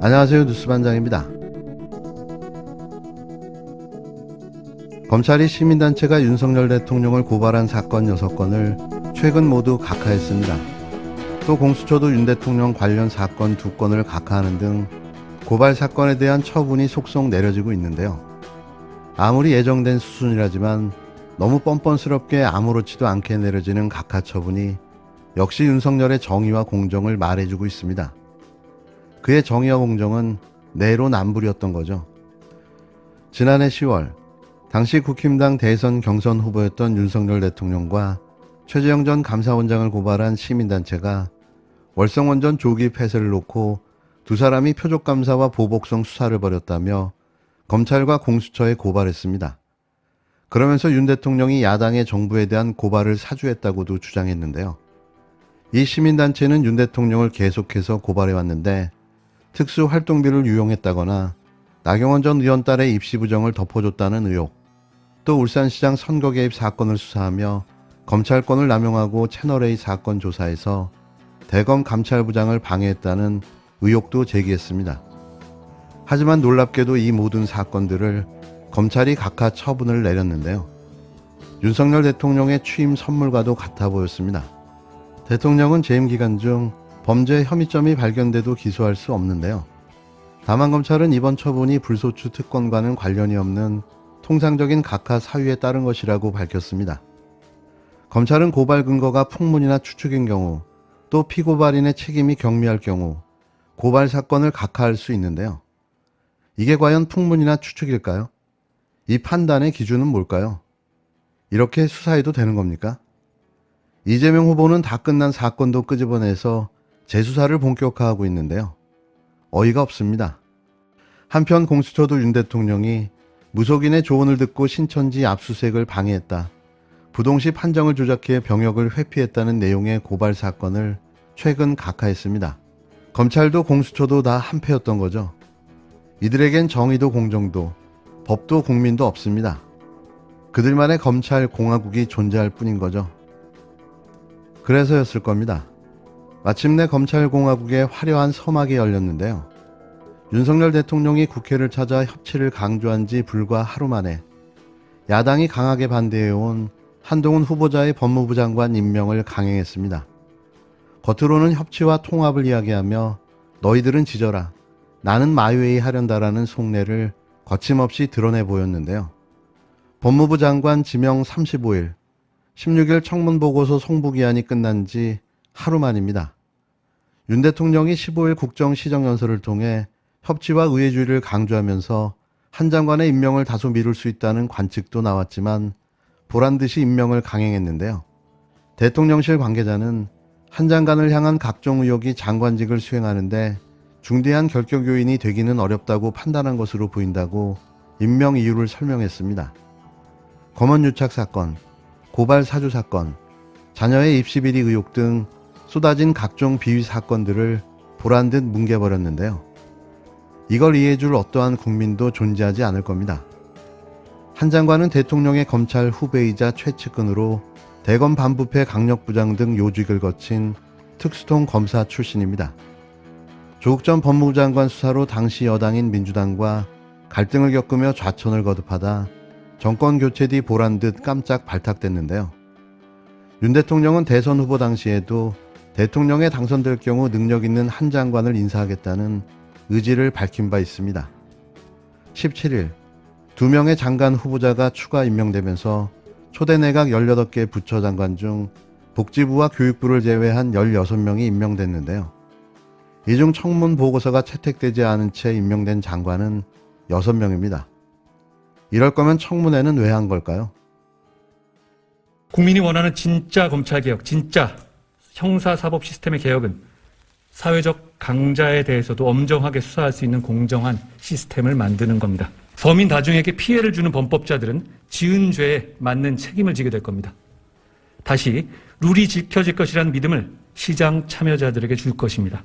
안녕하세요. 뉴스반장입니다. 검찰이 시민단체가 윤석열 대통령을 고발한 사건 6건을 최근 모두 각하했습니다. 또 공수처도 윤 대통령 관련 사건 2건을 각하하는 등 고발 사건에 대한 처분이 속속 내려지고 있는데요. 아무리 예정된 수순이라지만 너무 뻔뻔스럽게 아무렇지도 않게 내려지는 각하 처분이 역시 윤석열의 정의와 공정을 말해주고 있습니다. 그의 정의와 공정은 내로남불이었던 거죠. 지난해 10월 당시 국힘당 대선 경선 후보였던 윤석열 대통령과 최재형 전 감사원장을 고발한 시민단체가 월성원전 조기 폐쇄를 놓고 두 사람이 표적감사와 보복성 수사를 벌였다며 검찰과 공수처에 고발했습니다. 그러면서 윤 대통령이 야당의 정부에 대한 고발을 사주했다고도 주장했는데요. 이 시민단체는 윤 대통령을 계속해서 고발해왔는데 특수활동비를 유용했다거나 나경원 전 의원 딸의 입시 부정을 덮어줬다는 의혹, 또 울산시장 선거 개입 사건을 수사하며 검찰권을 남용하고 채널A 사건 조사에서 대검 감찰부장을 방해했다는 의혹도 제기했습니다. 하지만 놀랍게도 이 모든 사건들을 검찰이 각하 처분을 내렸는데요. 윤석열 대통령의 취임 선물과도 같아 보였습니다. 대통령은 재임 기간 중 범죄 혐의점이 발견돼도 기소할 수 없는데요. 다만 검찰은 이번 처분이 불소추 특권과는 관련이 없는 통상적인 각하 사유에 따른 것이라고 밝혔습니다. 검찰은 고발 근거가 풍문이나 추측인 경우, 또 피고발인의 책임이 경미할 경우 고발 사건을 각하할 수 있는데요. 이게 과연 풍문이나 추측일까요? 이 판단의 기준은 뭘까요? 이렇게 수사해도 되는 겁니까? 이재명 후보는 다 끝난 사건도 끄집어내서 재수사를 본격화하고 있는데요. 어이가 없습니다. 한편 공수처도 윤 대통령이 무속인의 조언을 듣고 신천지 압수수색을 방해했다, 부동시 판정을 조작해 병역을 회피했다는 내용의 고발 사건을 최근 각하했습니다. 검찰도 공수처도 다 한패였던 거죠. 이들에겐 정의도 공정도 법도 국민도 없습니다. 그들만의 검찰 공화국이 존재할 뿐인 거죠. 그래서였을 겁니다. 마침내 검찰 공화국의 화려한 서막이 열렸는데요. 윤석열 대통령이 국회를 찾아 협치를 강조한 지 불과 하루 만에 야당이 강하게 반대해온 한동훈 후보자의 법무부 장관 임명을 강행했습니다. 겉으로는 협치와 통합을 이야기하며 너희들은 지져라, 나는 마이웨이 하련다라는 속내를 거침없이 드러내 보였는데요. 법무부 장관 지명 35일, 16일 청문보고서 송부기한이 끝난 지 하루 만입니다. 윤 대통령이 15일 국정시정연설을 통해 협치와 의회주의를 강조하면서 한 장관의 임명을 다소 미룰 수 있다는 관측도 나왔지만 보란듯이 임명을 강행했는데요. 대통령실 관계자는 한 장관을 향한 각종 의혹이 장관직을 수행하는데 중대한 결격 요인이 되기는 어렵다고 판단한 것으로 보인다고 임명 이유를 설명했습니다. 검언유착 사건, 고발 사주 사건, 자녀의 입시 비리 의혹 등 쏟아진 각종 비위 사건들을 보란듯 뭉개버렸는데요. 이걸 이해해줄 어떠한 국민도 존재하지 않을 겁니다. 한 장관은 대통령의 검찰 후배이자 최측근으로 대검 반부패 강력부장 등 요직을 거친 특수통 검사 출신입니다. 조국 전 법무부 장관 수사로 당시 여당인 민주당과 갈등을 겪으며 좌천을 거듭하다 정권 교체 뒤 보란듯 깜짝 발탁됐는데요. 윤 대통령은 대선 후보 당시에도 대통령에 당선될 경우 능력 있는 한 장관을 인사하겠다는 의지를 밝힌 바 있습니다. 17일 2명의 장관 후보자가 추가 임명되면서 초대 내각 18개 부처 장관 중 복지부와 교육부를 제외한 16명이 임명됐는데요. 이 중 청문 보고서가 채택되지 않은 채 임명된 장관은 6명입니다. 이럴 거면 청문회는 왜 한 걸까요? 국민이 원하는 진짜 검찰개혁, 진짜 형사사법 시스템의 개혁은 사회적 강자에 대해서도 엄정하게 수사할 수 있는 공정한 시스템을 만드는 겁니다. 서민 다중에게 피해를 주는 범법자들은 지은 죄에 맞는 책임을 지게 될 겁니다. 다시 룰이 지켜질 것이라는 믿음을 시장 참여자들에게 줄 것입니다.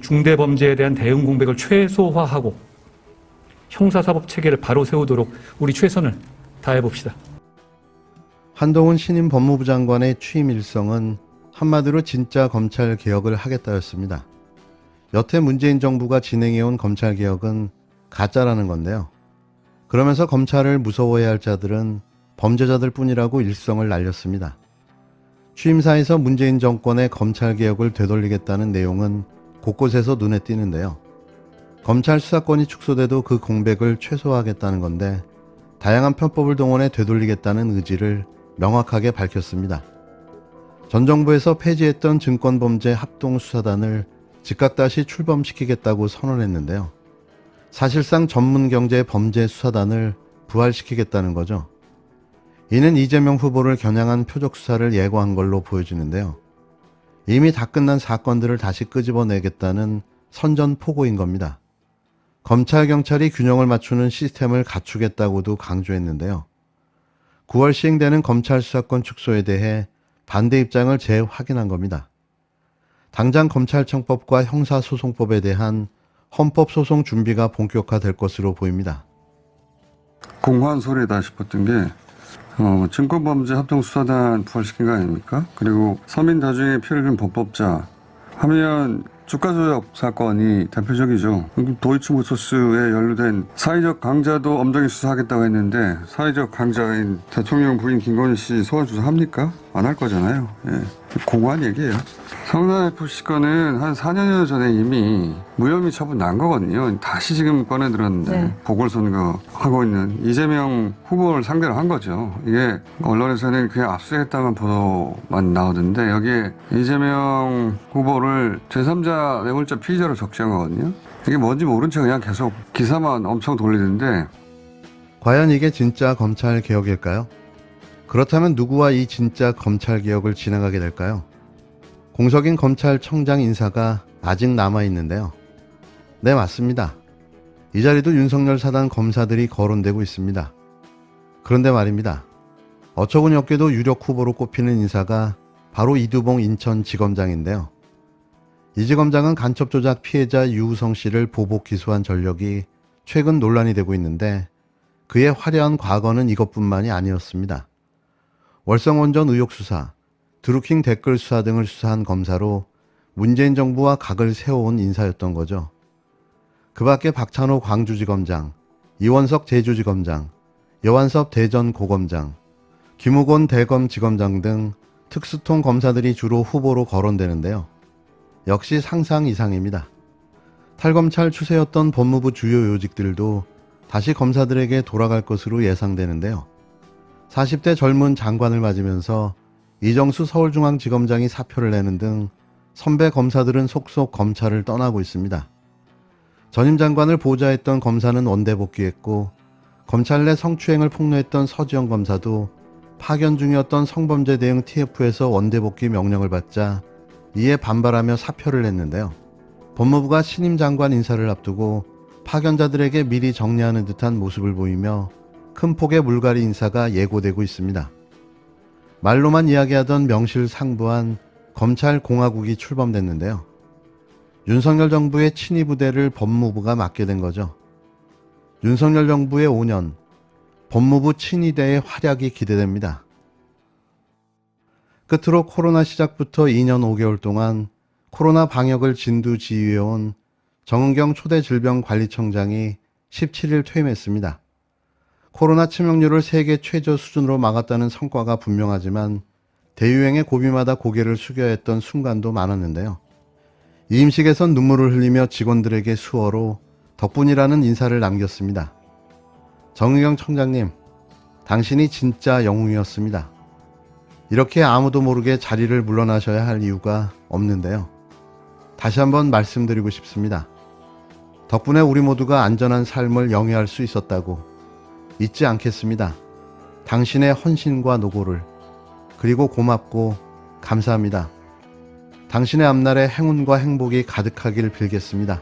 중대범죄에 대한 대응 공백을 최소화하고 형사사법 체계를 바로 세우도록 우리 최선을 다해봅시다. 한동훈 신임 법무부 장관의 취임 일성은 한마디로 진짜 검찰 개혁을 하겠다였습니다. 여태 문재인 정부가 진행해온 검찰개혁은 가짜라는 건데요. 그러면서 검찰을 무서워해야 할 자들은 범죄자들 뿐이라고 일성을 날렸습니다. 취임사에서 문재인 정권의 검찰개혁을 되돌리겠다는 내용은 곳곳에서 눈에 띄는데요. 검찰 수사권이 축소돼도 그 공백을 최소화하겠다는 건데 다양한 편법을 동원해 되돌리겠다는 의지를 명확하게 밝혔습니다. 전 정부에서 폐지했던 증권범죄 합동수사단을 즉각 다시 출범시키겠다고 선언했는데요. 사실상 전문경제범죄수사단을 부활시키겠다는 거죠. 이는 이재명 후보를 겨냥한 표적수사를 예고한 걸로 보여지는데요. 이미 다 끝난 사건들을 다시 끄집어내겠다는 선전포고인 겁니다. 검찰, 경찰이 균형을 맞추는 시스템을 갖추겠다고도 강조했는데요. 9월 시행되는 검찰 수사권 축소에 대해 반대 입장을 재확인한 겁니다. 당장 검찰청법과 형사소송법에 대한 헌법소송 준비가 본격화될 것으로 보입니다. 공허한 소리다 싶었던 게 증권범죄 합동수사단 부활시킨 거 아닙니까? 그리고 서민 다중의 피해를 준 범법자 하면 주가 조작 사건이 대표적이죠. 도이치모터스에 연루된 사회적 강자도 엄정히 수사하겠다고 했는데 사회적 강자인 대통령 부인 김건희 씨 소환 조사합니까? 안 할 거잖아요. 예. 공허한 얘기예요. 성남FC 건은 한 4년여 전에 이미 무혐의 처분 난 거거든요. 다시 지금 꺼내 들었는데 보궐선거 하고 있는 이재명 후보를 상대로 한 거죠. 이게 언론에서는 그냥 압수했다는 보도만 나오던데 여기에 이재명 후보를 제3자 뇌물죄 피의자로 적시한 거거든요. 이게 뭔지 모른 채 그냥 계속 기사만 엄청 돌리는데 과연 이게 진짜 검찰 개혁일까요? 그렇다면 누구와 이 진짜 검찰 개혁을 진행하게 될까요? 공석인 검찰청장 인사가 아직 남아있는데요. 네, 맞습니다. 이 자리도 윤석열 사단 검사들이 거론되고 있습니다. 그런데 말입니다. 어처구니 없게도 유력 후보로 꼽히는 인사가 바로 이두봉 인천지검장인데요. 이 지검장은 간첩 조작 피해자 유우성 씨를 보복 기소한 전력이 최근 논란이 되고 있는데 그의 화려한 과거는 이것뿐만이 아니었습니다. 월성원전 의혹 수사, 드루킹 댓글 수사 등을 수사한 검사로 문재인 정부와 각을 세워온 인사였던 거죠. 그 밖에 박찬호 광주지검장, 이원석 제주지검장, 여완섭 대전고검장, 김우곤 대검지검장 등 특수통 검사들이 주로 후보로 거론되는데요. 역시 상상 이상입니다. 탈검찰 추세였던 법무부 주요 요직들도 다시 검사들에게 돌아갈 것으로 예상되는데요. 40대 젊은 장관을 맞으면서 이정수 서울중앙지검장이 사표를 내는 등 선배 검사들은 속속 검찰을 떠나고 있습니다. 전임 장관을 보좌했던 검사는 원대 복귀했고 검찰 내 성추행을 폭로했던 서지영 검사도 파견 중이었던 성범죄 대응 TF에서 원대 복귀 명령을 받자 이에 반발하며 사표를 냈는데요. 법무부가 신임 장관 인사를 앞두고 파견자들에게 미리 정리하는 듯한 모습을 보이며 큰 폭의 물갈이 인사가 예고되고 있습니다. 말로만 이야기하던 명실상부한 검찰 공화국이 출범됐는데요. 윤석열 정부의 친위 부대를 법무부가 맡게 된 거죠. 윤석열 정부의 5년, 법무부 친위대의 활약이 기대됩니다. 끝으로 코로나 시작부터 2년 5개월 동안 코로나 방역을 진두지휘해온 정은경 초대질병관리청장이 17일 퇴임했습니다. 코로나 치명률을 세계 최저 수준으로 막았다는 성과가 분명하지만 대유행의 고비마다 고개를 숙여야 했던 순간도 많았는데요. 이 임식에선 눈물을 흘리며 직원들에게 수어로 덕분이라는 인사를 남겼습니다. 정은경 청장님, 당신이 진짜 영웅이었습니다. 이렇게 아무도 모르게 자리를 물러나셔야 할 이유가 없는데요. 다시 한번 말씀드리고 싶습니다. 덕분에 우리 모두가 안전한 삶을 영위할 수 있었다고 잊지 않겠습니다. 당신의 헌신과 노고를. 그리고 고맙고 감사합니다. 당신의 앞날에 행운과 행복이 가득하길 빌겠습니다.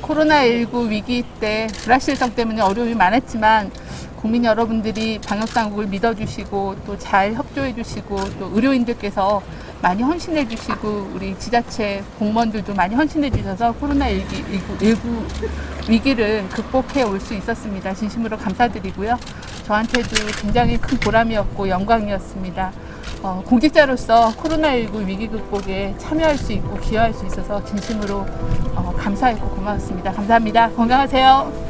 코로나19 위기 때 불확실성 때문에 어려움이 많았지만 국민 여러분들이 방역당국을 믿어주시고 또 잘 협조해주시고 또 의료인들께서 많이 헌신해주시고 우리 지자체 공무원들도 많이 헌신해주셔서 코로나19 위기를 극복해 올 수 있었습니다. 진심으로 감사드리고요. 저한테도 굉장히 큰 보람이었고 영광이었습니다. 공직자로서 코로나19 위기 극복에 참여할 수 있고 기여할 수 있어서 진심으로 감사했고 고마웠습니다. 감사합니다. 건강하세요.